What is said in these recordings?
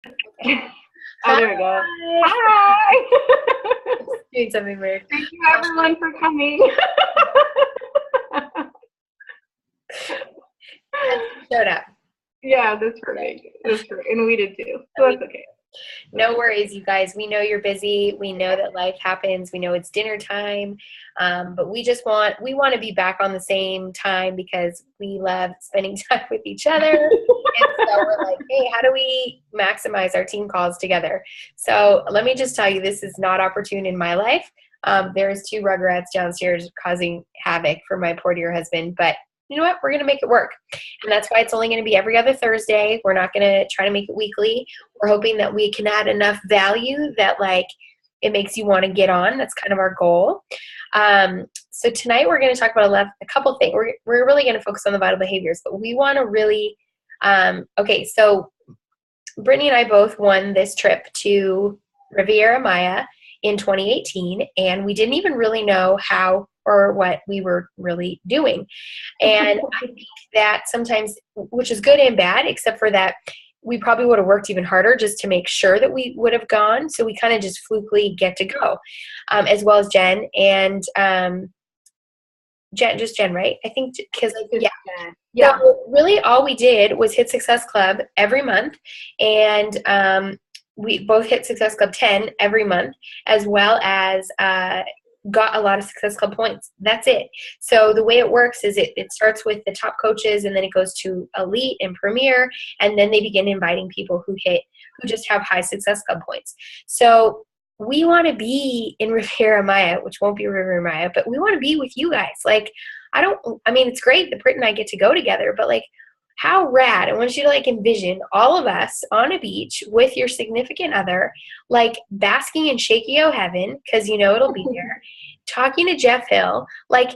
Oh, there we go. Hi. Hi. Doing something weird. Thank you everyone for coming. Showed up. Yeah, that's perfect. That's perfect. And we did too. So that's okay. No worries, you guys. We know you're busy. We know that life happens. We know it's dinner time. But we want to be back on the same time because we love spending time with each other. And so we're like, hey, how do we maximize our team calls together? So let me just tell you, this is not opportune in my life. There's two rugrats downstairs causing havoc for my poor dear husband, but you know what? We're going to make it work. And that's why it's only going to be every other Thursday. We're not going to try to make it weekly. We're hoping that we can add enough value that like it makes you want to get on. That's kind of our goal. So tonight we're going to talk about a couple things. We're really going to focus on the vital behaviors, but we want to really, okay, so Brittany and I both won this trip to Riviera Maya in 2018, and we didn't even really know how or what we were really doing. And I think that sometimes, which is good and bad, except for that we probably would have worked even harder just to make sure that we would have gone. So we kind of just flukily get to go, as well as Jen and Jen, right? I think because yeah. Yeah. So really, all we did was hit Success Club every month, and we both hit Success Club 10 every month, as well as got a lot of Success Club points. That's it. So the way it works is it starts with the top coaches, and then it goes to Elite and Premier, and then they begin inviting people who just have high Success Club points. So we want to be in Riviera Maya, which won't be Riviera Maya, but we want to be with you guys. Like, I mean, it's great that Britt and I get to go together, but like, how rad. I want you to like envision all of us on a beach with your significant other, like basking in Shakey-O heaven, because you know it'll be there, talking to Jeff Hill, like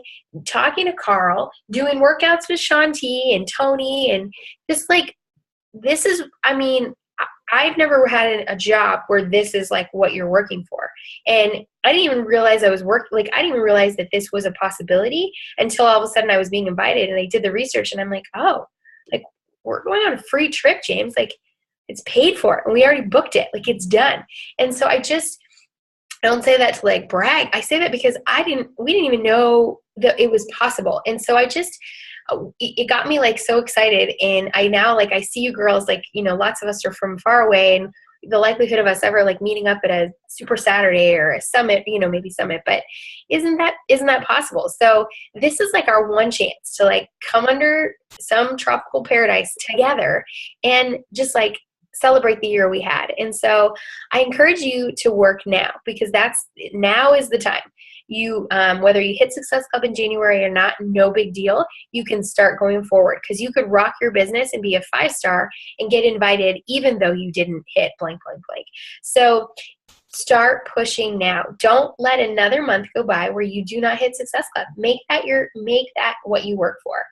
talking to Carl, doing workouts with Shaun T and Tony, and just like, this is, I mean, I've never had a job where this is like what you're working for. And I didn't even realize I was working, like, I didn't even realize that this was a possibility until all of a sudden I was being invited, and I did the research, and I'm like, oh, like, we're going on a free trip, James. Like, it's paid for, and we already booked it. Like, it's done. And so I don't say that to like brag. I say that because we didn't even know that it was possible. And so it got me like so excited. And I now, like, I see you girls, like, you know, lots of us are from far away, and the likelihood of us ever like meeting up at a Super Saturday or a summit, you know, maybe summit, but isn't that possible? So this is like our one chance to like come under some tropical paradise together and just like celebrate the year we had. And so I encourage you to work now, because now is the time. You, whether you hit Success Club in January or not, no big deal. You can start going forward, because you could rock your business and be a 5-star and get invited even though you didn't hit blank, blank, blank. So start pushing now. Don't let another month go by where you do not hit Success Club. Make that what you work for.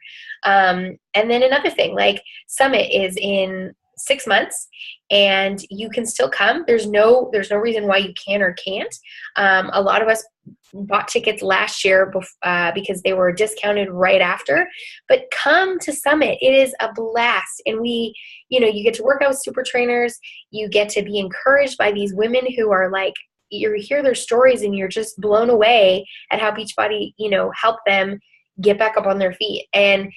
And then another thing, like Summit is in 6 months, and you can still come. There's no reason why you can or can't. A lot of us bought tickets last year because they were discounted right after, but come to Summit. It is a blast. And you get to work out with super trainers. You get to be encouraged by these women who are like, you hear their stories and you're just blown away at how Beachbody, helped them get back up on their feet. And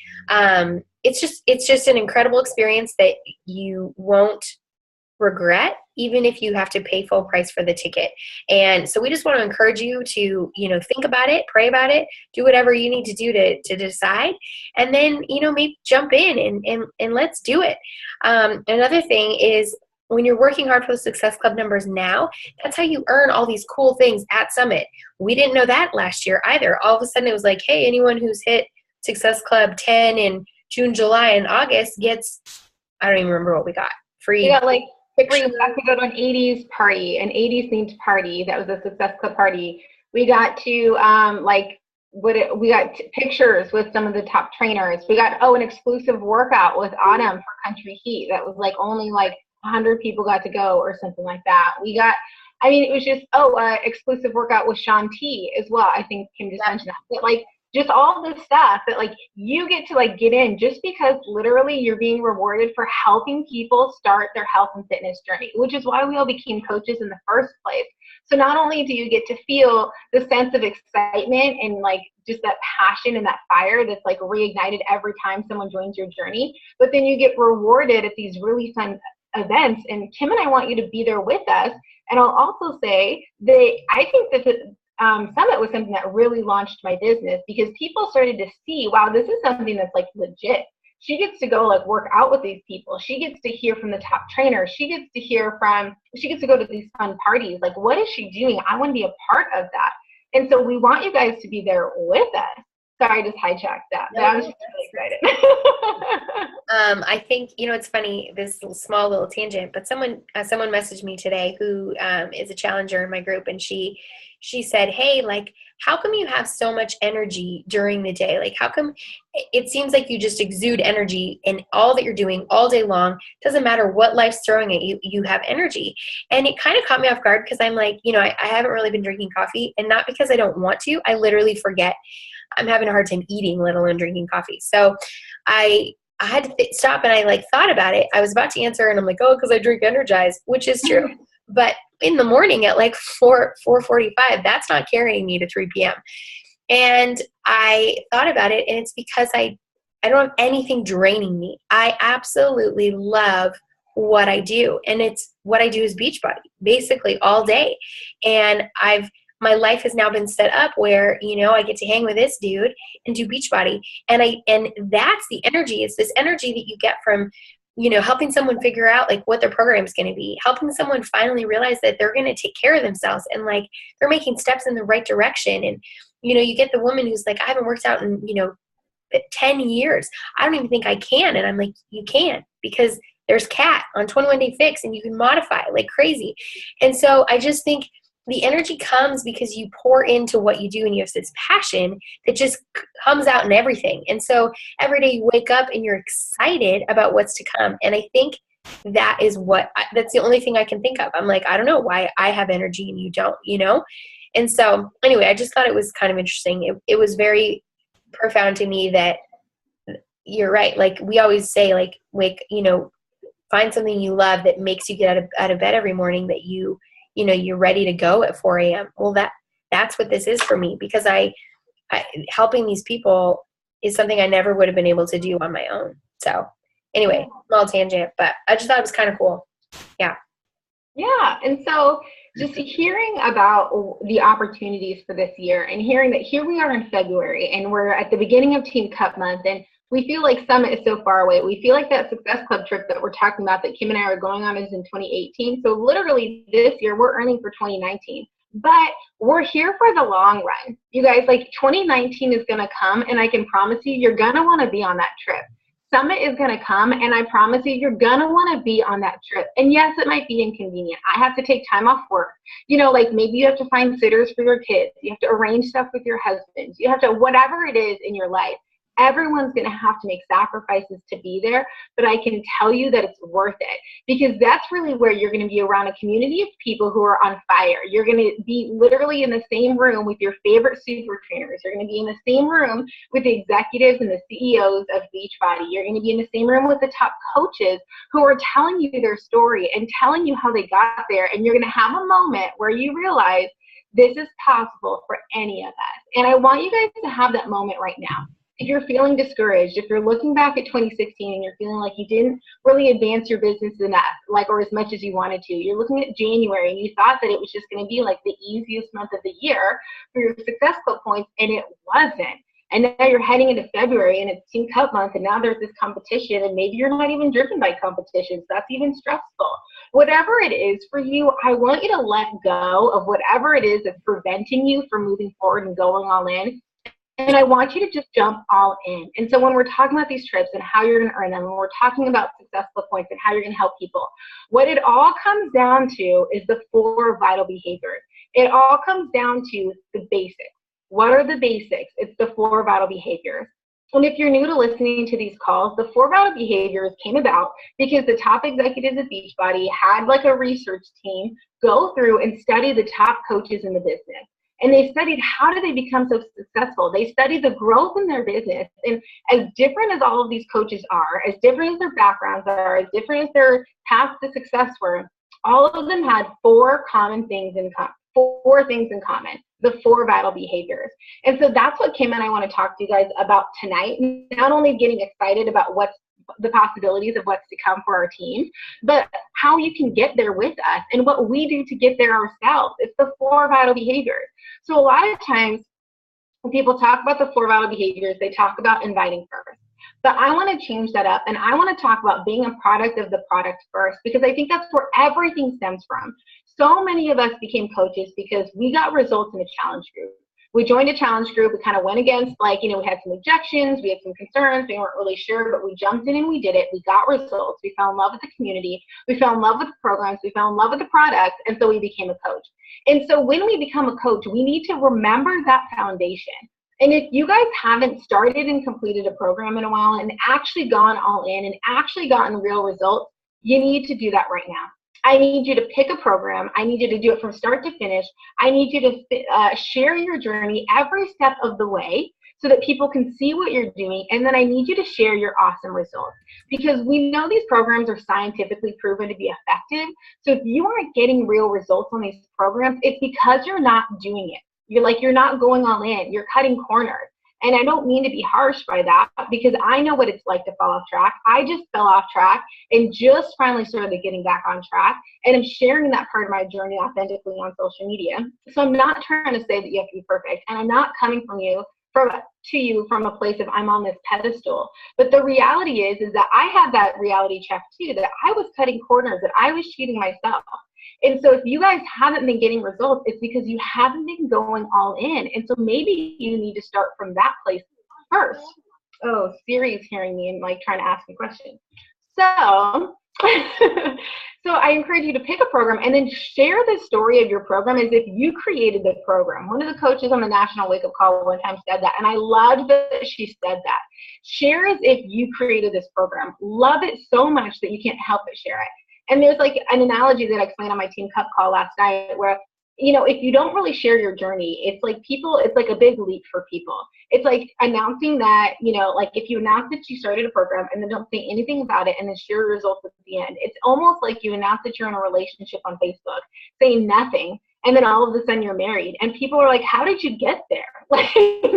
it's just an incredible experience that you won't regret, even if you have to pay full price for the ticket. And so we just want to encourage you to, think about it, pray about it, do whatever you need to do to decide, and then, maybe jump in and let's do it. Another thing is, when you're working hard for the Success Club numbers now, that's how you earn all these cool things at Summit. We didn't know that last year either. All of a sudden it was like, hey, anyone who's hit Success Club 10 in June, July, and August gets, I don't even remember what we got. Free. We got like free. We got to go to an 80s party, an 80s themed party. That was a Success Club party. We got to we got pictures with some of the top trainers. We got an exclusive workout with Autumn for Country Heat. That was like only like 100 people got to go or something like that. We got, it was just exclusive workout with Shaun T as well. I think Kim just mentioned that. But like, just all this stuff that like you get to like get in just because literally you're being rewarded for helping people start their health and fitness journey, which is why we all became coaches in the first place. So not only do you get to feel the sense of excitement and like just that passion and that fire that's like reignited every time someone joins your journey, but then you get rewarded at these really fun events. And Kim and I want you to be there with us. And I'll also say that I think that the summit was something that really launched my business because people started to see, wow, this is something that's like legit. She gets to go like work out with these people. She gets to hear from the top trainers. She gets to go to these fun parties. Like, what is she doing? I want to be a part of that. And so we want you guys to be there with us. Sorry, I just hijacked that. But I was just really excited. I think, it's funny, this small little tangent, but someone messaged me today who is a challenger in my group, and she said, hey, like, how come you have so much energy during the day? Like, how come it seems like you just exude energy in all that you're doing all day long? Doesn't matter what life's throwing at you, you have energy. And it kind of caught me off guard because I'm like, I haven't really been drinking coffee, and not because I don't want to. I literally forget. I'm having a hard time eating, let alone drinking coffee. So I had to stop and I like thought about it. I was about to answer and I'm like, oh, because I drink Energize, which is true. But in the morning at like 4:45, that's not carrying me to 3 p.m. And I thought about it, and it's because I don't have anything draining me. I absolutely love what I do. And it's what I do is Beachbody basically all day. And my life has now been set up where, I get to hang with this dude and do Beachbody. And that's the energy. It's this energy that you get from, helping someone figure out like what their program is going to be, helping someone finally realize that they're going to take care of themselves and like they're making steps in the right direction. And, you get the woman who's like, I haven't worked out in, 10 years. I don't even think I can. And I'm like, you can, because there's Kat on 21 Day Fix and you can modify like crazy. And so I just think the energy comes because you pour into what you do and you have this passion that just comes out in everything. And so every day you wake up and you're excited about what's to come. And I think that is that's the only thing I can think of. I'm like, I don't know why I have energy and you don't, And so anyway, I just thought it was kind of interesting. It was very profound to me that you're right. Like we always say, like, find something you love that makes you get out of bed every morning, that you're ready to go at 4 a.m. Well, that's what this is for me, because I helping these people is something I never would have been able to do on my own. So anyway, small tangent, but I just thought it was kind of cool. Yeah. Yeah. And so just hearing about the opportunities for this year and hearing that here we are in February and we're at the beginning of Team Cup month, and we feel like Summit is so far away. We feel like that Success Club trip that we're talking about that Kim and I are going on is in 2018. So literally this year we're earning for 2019. But we're here for the long run. You guys, like 2019 is going to come, and I can promise you, you're going to want to be on that trip. Summit is going to come, and I promise you, you're going to want to be on that trip. And yes, it might be inconvenient. I have to take time off work. Like maybe you have to find sitters for your kids. You have to arrange stuff with your husbands. You have to, whatever it is in your life. Everyone's going to have to make sacrifices to be there, but I can tell you that it's worth it, because that's really where you're going to be around a community of people who are on fire. You're going to be literally in the same room with your favorite super trainers. You're going to be in the same room with the executives and the CEOs of Beachbody. You're going to be in the same room with the top coaches who are telling you their story and telling you how they got there. And you're going to have a moment where you realize this is possible for any of us. And I want you guys to have that moment right now. If you're feeling discouraged, if you're looking back at 2016 and you're feeling like you didn't really advance your business enough, or as much as you wanted to, you're looking at January and you thought that it was just going to be like the easiest month of the year for your Success Club points, and it wasn't. And now you're heading into February and it's Team Cup month, and now there's this competition, and maybe you're not even driven by competitions. That's even stressful. Whatever it is for you, I want you to let go of whatever it is that's preventing you from moving forward and going all in. And I want you to just jump all in. And so when we're talking about these trips and how you're going to earn them, when we're talking about successful points and how you're going to help people, what it all comes down to is the 4 vital behaviors. It all comes down to the basics. What are the basics? It's the 4 vital behaviors. And if you're new to listening to these calls, the 4 vital behaviors came about because the top executives at Beachbody had like a research team go through and study the top coaches in the business. And they studied how do they become so successful. They studied the growth in their business. And as different as all of these coaches are, as different as their backgrounds are, as different as their paths to success were, all of them had four things in common, the 4 vital behaviors. And so that's what Kim and I want to talk to you guys about tonight, not only getting excited about what's the possibilities of what's to come for our team, but how you can get there with us and what we do to get there ourselves. It's the 4 vital behaviors. So a lot of times when people talk about the 4 vital behaviors, they talk about inviting first. But I want to change that up, and I want to talk about being a product of the product first, because I think that's where everything stems from. So many of us became coaches because we got results in a challenge group. We joined a challenge group. We kind of went against, we had some objections, we had some concerns, we weren't really sure, but we jumped in and we did it. We got results. We fell in love with the community. We fell in love with the programs. We fell in love with the products, and so we became a coach. And so when we become a coach, we need to remember that foundation. And if you guys haven't started and completed a program in a while and actually gone all in and actually gotten real results, you need to do that right now. I need you to pick a program. I need you to do it from start to finish. I need you to share your journey every step of the way so that people can see what you're doing. And then I need you to share your awesome results, because we know these programs are scientifically proven to be effective. So if you aren't getting real results on these programs, it's because you're not doing it. You're not going all in. You're cutting corners. And I don't mean to be harsh by that, because I know what it's like to fall off track. I just fell off track and just finally started getting back on track. And I'm sharing that part of my journey authentically on social media. So I'm not trying to say that you have to be perfect. And I'm not coming to you from a place of I'm on this pedestal. But the reality is that I had that reality check too, that I was cutting corners, that I was cheating myself. And so if you guys haven't been getting results, it's because you haven't been going all in. And so maybe you need to start from that place first. Oh, Siri's hearing me and trying to ask me questions. So, so I encourage you to pick a program and then share the story of your program as if you created the program. One of the coaches on the National Wake Up Call one time said that, and I loved that she said that. Share as if you created this program. Love it so much that you can't help but share it. And there's an analogy that I explained on my Team Cup call last night where, if you don't really share your journey, it's like a big leap for people. It's like announcing that, if you announce that you started a program and then don't say anything about it and then share your results at the end, it's almost like you announce that you're in a relationship on Facebook, saying nothing, and then all of a sudden you're married. And people are like, how did you get there?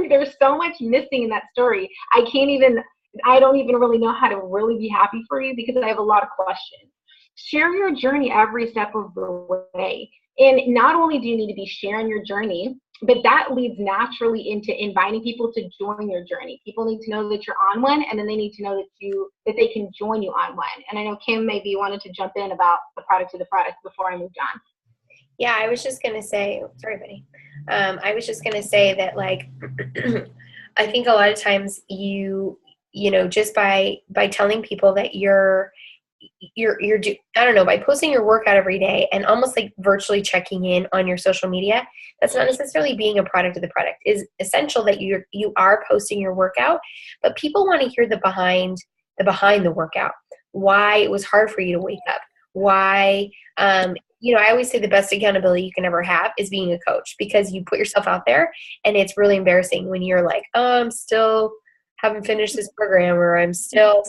There's so much missing in that story. I don't even really know how to really be happy for you because I have a lot of questions. Share your journey every step of the way. And not only do you need to be sharing your journey, but that leads naturally into inviting people to join your journey. People need to know that you're on one, and then they need to know that they can join you on one. And I know Kim maybe wanted to jump in about the product of the product before I moved on. Yeah, I was just going to say, sorry, buddy. I was just going to say that I think a lot of times just by telling people that you're I don't know, by posting your workout every day and almost virtually checking in on your social media, that's not necessarily being a product of the product. It's essential that you are posting your workout, but people want to hear the behind the workout, why it was hard for you to wake up, why, I always say the best accountability you can ever have is being a coach, because you put yourself out there and it's really embarrassing when you're like, oh, I'm still haven't finished this program, or I'm still,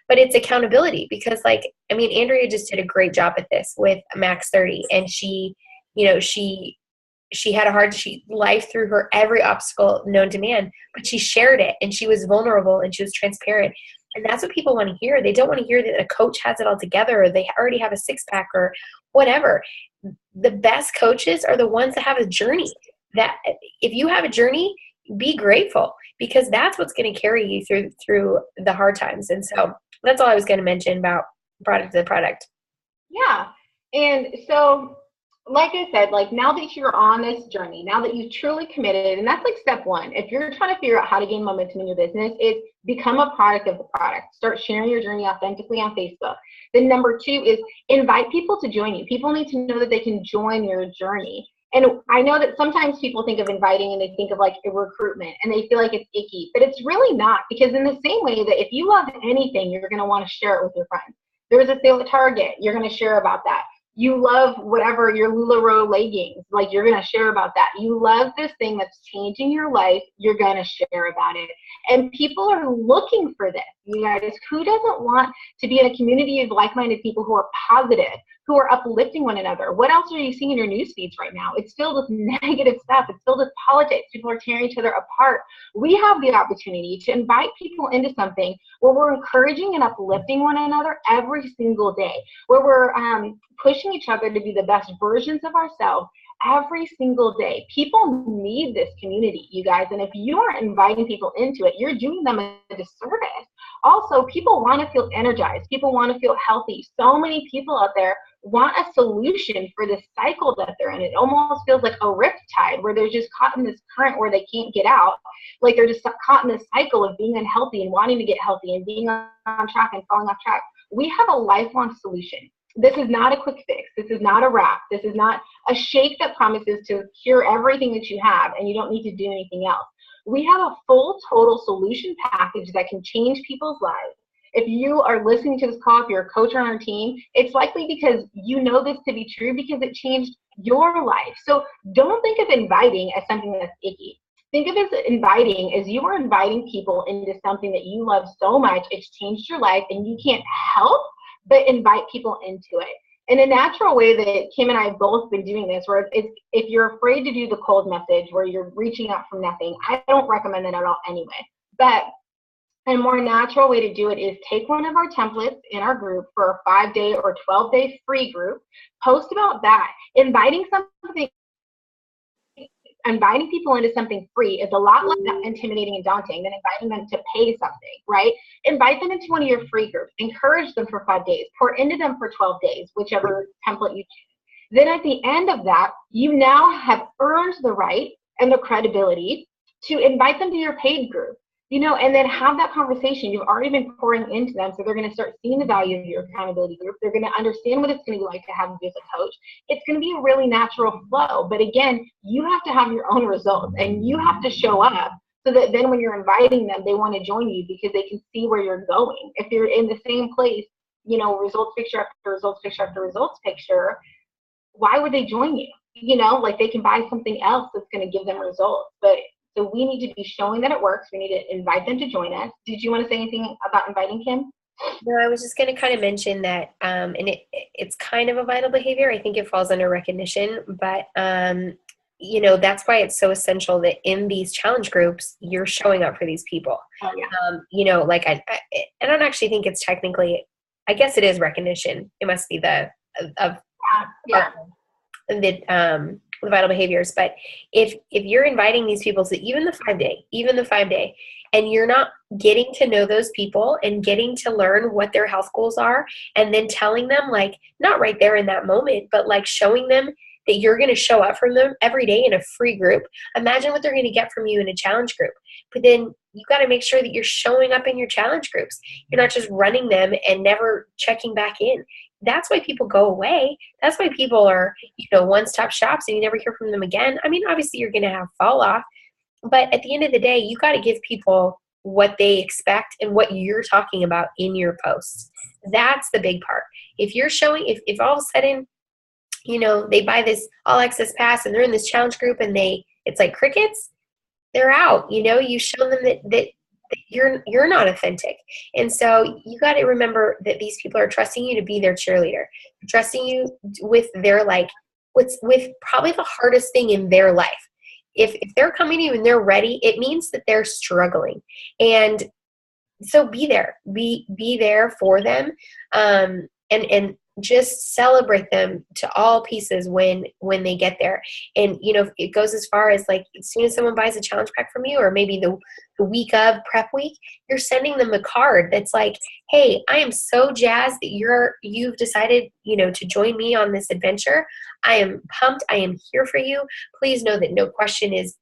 but it's accountability, because Andrea just did a great job at this with Max 30, and she had a hard life through her every obstacle known to man, but she shared it and she was vulnerable and she was transparent. And that's what people want to hear. They don't want to hear that a coach has it all together, or they already have a 6-pack or whatever. The best coaches are the ones that have a journey. That if you have a journey, be grateful, because that's what's going to carry you through the hard times. And so that's all I was going to mention about product to the product. Yeah. And so, like I said, now that you're on this journey, now that you've truly committed, and that's step one. If you're trying to figure out how to gain momentum in your business, it's become a product of the product. Start sharing your journey authentically on Facebook. Then number 2 is invite people to join you. People need to know that they can join your journey. And I know that sometimes people think of inviting and they think of a recruitment and they feel like it's icky, but it's really not, because in the same way that if you love anything, you're going to want to share it with your friends. There was a sale at Target, you're going to share about that. You love whatever, your LuLaRoe leggings, like you're going to share about that. You love this thing that's changing your life, you're going to share about it. And people are looking for this, you guys. Who doesn't want to be in a community of like-minded people who are positive, who are uplifting one another? What else are you seeing in your news feeds right now? It's filled with negative stuff. It's filled with politics. People are tearing each other apart. We have the opportunity to invite people into something where we're encouraging and uplifting one another every single day, where we're pushing each other to be the best versions of ourselves every single day. People need this community, you guys, and if you aren't inviting people into it, you're doing them a disservice. Also, people want to feel energized. People want to feel healthy. So many people out there want a solution for this cycle that they're in. It almost feels like a riptide where they're just caught in this current where they can't get out. Like they're just caught in this cycle of being unhealthy and wanting to get healthy and being on track and falling off track. We have a lifelong solution. This is not a quick fix. This is not a wrap. This is not a shake that promises to cure everything that you have and you don't need to do anything else. We have a full, total solution package that can change people's lives. If you are listening to this call, if you're a coach on our team, it's likely because you know this to be true because it changed your life. So don't think of inviting as something that's icky. Think of it as inviting as you are inviting people into something that you love so much. It's changed your life and you can't help but invite people into it. In a natural way that Kim and I have both been doing this, where if you're afraid to do the cold message where you're reaching out from nothing, I don't recommend that at all anyway. But a more natural way to do it is take one of our templates in our group for a 5-day or 12-day free group, post about that. Inviting people into something free is a lot less intimidating and daunting than inviting them to pay something, right? Invite them into one of your free groups. Encourage them for 5 days. Pour into them for 12 days, whichever template you choose. Then at the end of that, you now have earned the right and the credibility to invite them to your paid group. And then have that conversation. You've already been pouring into them, so they're going to start seeing the value of your accountability group. They're going to understand what it's going to be like to have you as a coach. It's going to be a really natural flow. But again, you have to have your own results, and you have to show up so that then when you're inviting them, they want to join you because they can see where you're going. If you're in the same place, results picture after results picture after results picture, why would they join you? Like they can buy something else that's going to give them results. So we need to be showing that it works. We need to invite them to join us. Did you want to say anything about inviting, Kim? No, I was just going to kind of mention that, and it's kind of a vital behavior. I think it falls under recognition, but that's why it's so essential that in these challenge groups, you're showing up for these people. Oh, yeah. I don't actually think it's technically, I guess it is recognition. It must be the vital behaviors. But if you're inviting these people to even the 5-day, and you're not getting to know those people and getting to learn what their health goals are, and then telling them, like, not right there in that moment, but like showing them that you're going to show up for them every day in a free group. Imagine what they're going to get from you in a challenge group. But then you got to make sure that you're showing up in your challenge groups. You're not just running them and never checking back in. That's why people go away. That's why people are, one-stop shops and you never hear from them again. I mean, obviously you're going to have fall off, but at the end of the day, you got to give people what they expect and what you're talking about in your posts. That's the big part. If you're showing, if all of a sudden, they buy this all access pass and they're in this challenge group and it's like crickets, they're out. You show them that you're not authentic. And so you got to remember that these people are trusting you to be their cheerleader, trusting you with their, with probably the hardest thing in their life. If they're coming to you and they're ready, it means that they're struggling. And so be there for them. And just celebrate them to all pieces when they get there. And, it goes as far as, like, as soon as someone buys a challenge pack from you, or maybe the week of prep week, you're sending them a card that's like, hey, I am so jazzed that you've decided, to join me on this adventure. I am pumped. I am here for you. Please know that no question is,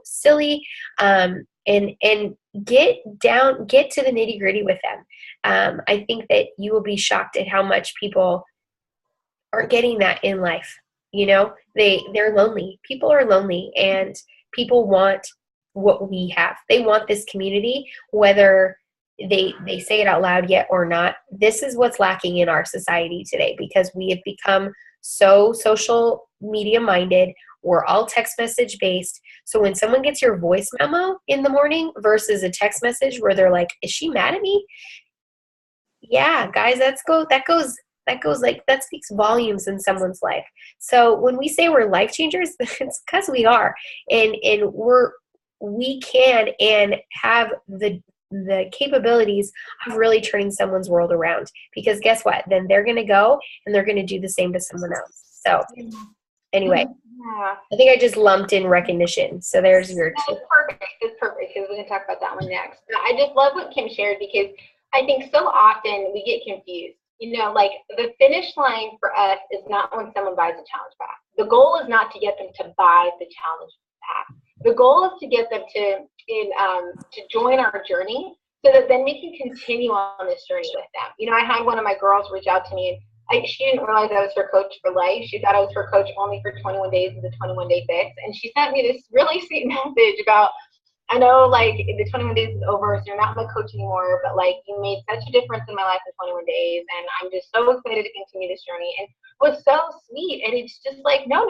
silly. And get to the nitty gritty with them. I think that you will be shocked at how much people aren't getting that in life. They're lonely. People are lonely, and people want what we have. They want this community, whether they say it out loud yet or not. This is what's lacking in our society today, because we have become so social media minded. We're all text message based. So when someone gets your voice memo in the morning versus a text message where they're like, is she mad at me? Yeah, guys, that speaks volumes in someone's life. So when we say we're life changers, it's because we are. And we can and have the capabilities of really turning someone's world around, because guess what? Then they're going to go and they're going to do the same to someone else. So anyway, I think I just lumped in recognition. So there's your two. That's perfect. It's perfect because we're going to talk about that one next. But I just love what Kim shared, because I think so often we get confused. You know, like the finish line for us is not when someone buys a challenge pack. The goal is not to get them to buy the challenge pack. The goal is to get them to join our journey, so that then we can continue on this journey with them. You know, I had one of my girls reach out to me, and she didn't realize I was her coach for life. She thought I was her coach only for 21 days of the 21-day fix. And she sent me this really sweet message about, I know, like, the 21 days is over, so you're not my coach anymore, but, like, you made such a difference in my life in 21 days, and I'm just so excited to continue this journey. And it was so sweet. And it's just like, no,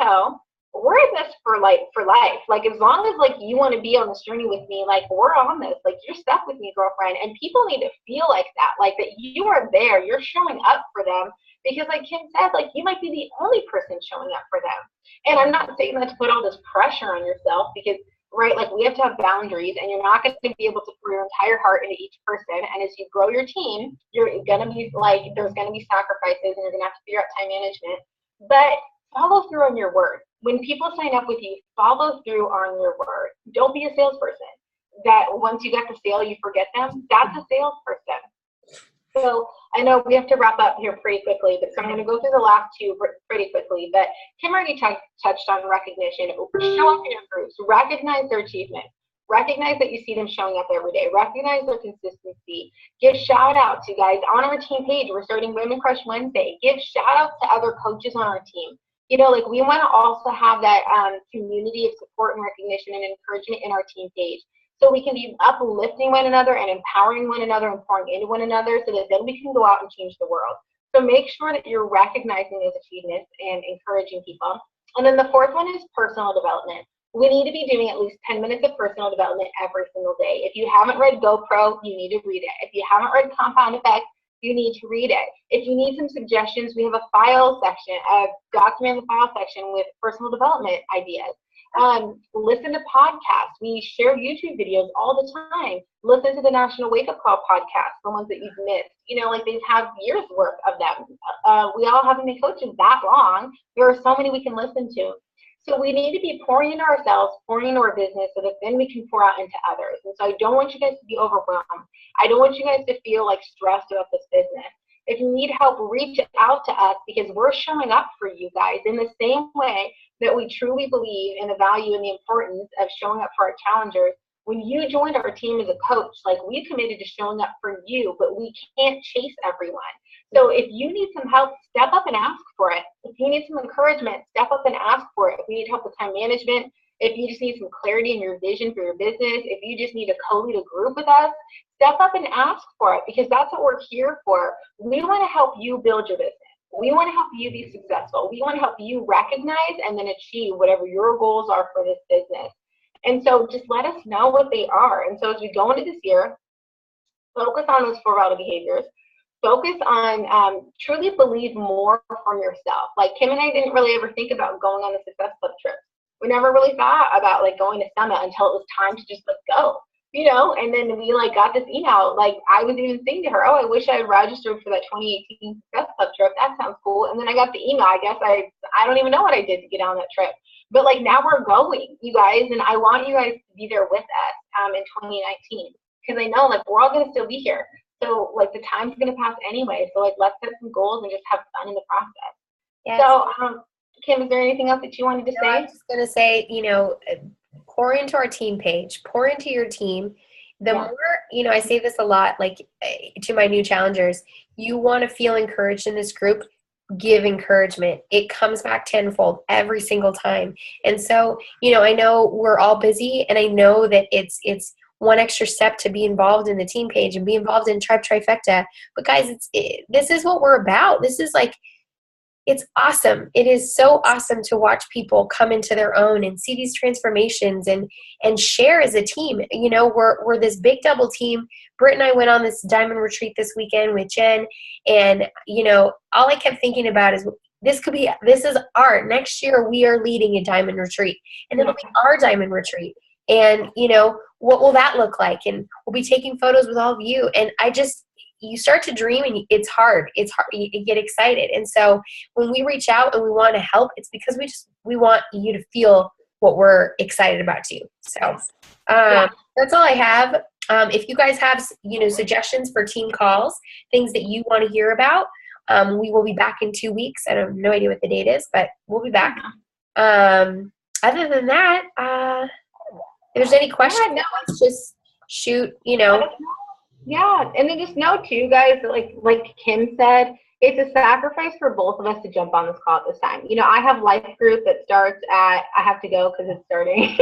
we're in this for life. Like, as long as, like, you want to be on this journey with me, like, we're on this. Like, you're stuck with me, girlfriend. And people need to feel like that you are there. You're showing up for them. Because like Kim said, like, you might be the only person showing up for them. And I'm not saying that to put all this pressure on yourself, because, right, like, we have to have boundaries, and you're not going to be able to pour your entire heart into each person. And as you grow your team, you're going to be like, there's going to be sacrifices, and you're going to have to figure out time management. But follow through on your word. When people sign up with you, follow through on your word. Don't be a salesperson that once you get the sale, you forget them. That's a salesperson. So I know we have to wrap up here pretty quickly, but so I'm going to go through the last two pretty quickly. But Kim already touched on recognition. Show up in your groups. Recognize their achievement. Recognize that you see them showing up every day. Recognize their consistency. Give shout outs to guys on our team page. We're starting Women Crush Wednesday. Give shout outs to other coaches on our team. You know, like, we want to also have that community of support and recognition and encouragement in our team page, so we can be uplifting one another and empowering one another and pouring into one another, so that then we can go out and change the world. So make sure that you're recognizing those achievements and encouraging people. And then the fourth one is personal development. We need to be doing at least 10 minutes of personal development every single day. If you haven't read GoPro, you need to read it. If you haven't read Compound Effect, you need to read it. If you need some suggestions, we have a file section, document the file section with personal development ideas. Listen to podcasts. We share YouTube videos all the time. Listen to the National Wake Up Call podcast, the ones that you've missed. You know, like, they have years worth of them. We all haven't been coaches that long. There are so many we can listen to. So we need to be pouring into ourselves, pouring into our business, so that then we can pour out into others. And so I don't want you guys to be overwhelmed. I don't want you guys to feel like stressed about this business. If you need help, reach out to us, because we're showing up for you guys in the same way that we truly believe in the value and the importance of showing up for our challengers. When you joined our team as a coach, like, we committed to showing up for you, but we can't chase everyone. So if you need some help, step up and ask for it. If you need some encouragement, step up and ask for it. If you need help with time management, if you just need some clarity in your vision for your business, if you just need to co-lead a group with us, step up and ask for it, because that's what we're here for. We want to help you build your business. We want to help you be successful. We want to help you recognize and then achieve whatever your goals are for this business. And so just let us know what they are. And so as we go into this year, focus on those 4 vital behaviors. Focus on truly believe more from yourself. Like, Kim and I didn't really ever think about going on the Success Club trip. We never really thought about, like, going to Summit until it was time to just, like, go. You know, and then we, like, got this email. Like, I was even saying to her, oh, I wish I had registered for that 2018 Success Club trip. That sounds cool. And then I got the email. I guess I don't even know what I did to get on that trip. But, like, now we're going, you guys, and I want you guys to be there with us in 2019, because I know, like, we're all going to still be here. So, like, the time's going to pass anyway. So, like, let's set some goals and just have fun in the process. Yes. So, Kim, is there anything else that you wanted to say? I was just going to say, you know, pour into our team page, pour into your team. The more, you know, I say this a lot, like, to my new challengers, you want to feel encouraged in this group, give encouragement. It comes back tenfold every single time. And so, you know, I know we're all busy, and I know that it's one extra step to be involved in the team page and be involved in Tribe Trifecta. But guys, this is what we're about. This is like, it's awesome. It is so awesome to watch people come into their own and see these transformations and share as a team. You know, we're this big double team. Britt and I went on this diamond retreat this weekend with Jen, and you know, all I kept thinking about is this is our next year. We are leading a diamond retreat, and it'll be our diamond retreat. And you know, what will that look like? And we'll be taking photos with all of you. And you start to dream, and it's hard. You get excited. And so when we reach out and we want to help, it's because we want you to feel what we're excited about too. So that's all I have. If you guys have, you know, suggestions for team calls, things that you want to hear about, we will be back in 2 weeks. I have no idea what the date is, but we'll be back. Other than that, if there's any questions, let's just shoot, you know. Yeah, and then just know too, guys, that like Kim said, it's a sacrifice for both of us to jump on this call at this time. You know, I have life group that starts at, I have to go because it's starting.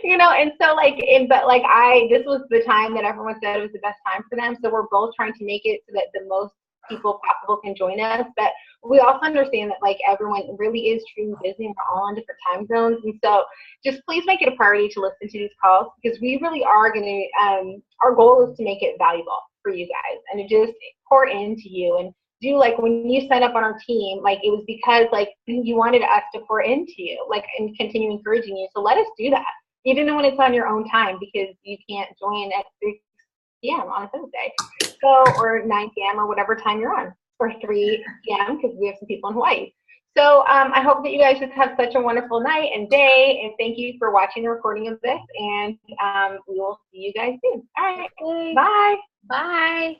You know, and so this was the time that everyone said it was the best time for them. So we're both trying to make it so that the most people possible can join us. But we also understand that like everyone really is truly busy and we're all on different time zones. And so just please make it a priority to listen to these calls, because we really are going to, our goal is to make it valuable for you guys and to just pour into you. And do, like, when you sign up on our team, like, it was because like you wanted us to pour into you, like, and continue encouraging you. So let us do that, even when it's on your own time, because you can't join at 3 p.m. on a Thursday. So, or 9 p.m. or whatever time you're on, or 3 p.m. because we have some people in Hawaii. So I hope that you guys just have such a wonderful night and day, and thank you for watching the recording of this, and we will see you guys soon. All right, bye. Bye.